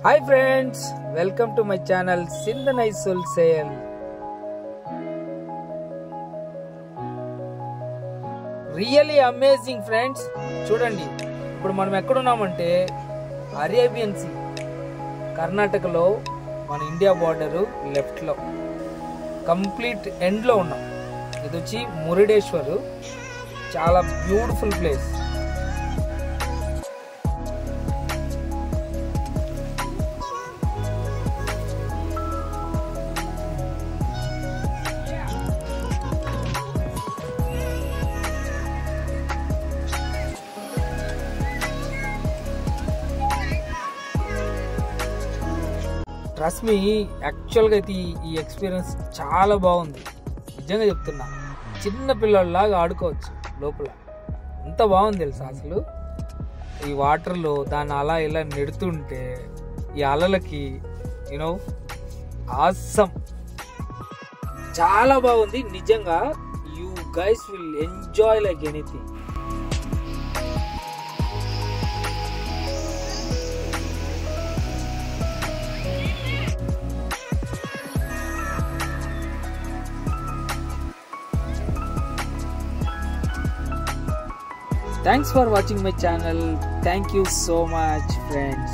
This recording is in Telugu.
Hi friends, welcome to my channel Sindhanai Soul Sail. Really amazing friends. చూడండి ఇప్పుడు మనం ఎక్కడ ఉన్నామంటే అరేబియన్ సీ కర్ణాటకలో మన ఇండియా బోర్డర్ లెఫ్ట్ లో కంప్లీట్ ఎండ్ లో ఉన్నాం. ఇది వచ్చి మురుడేశ్వర్, చాలా బ్యూటిఫుల్ ప్లేస్. ట్రస్ట్ మీ, యాక్చువల్గా అయితే ఈ ఎక్స్పీరియన్స్ చాలా బాగుంది. నిజంగా చెప్తున్నా, చిన్న పిల్లల్లాగా ఆడుకోవచ్చు లోపల. ఎంత బాగుంది తెలుసా అసలు. ఈ వాటర్లో దాన్ని అలా ఇలా నెడుతుంటే ఈ అలలకి ఆసమ్, చాలా బాగుంది నిజంగా. You guys will enjoy like anything. Thanks for watching my channel. Thank you so much friends.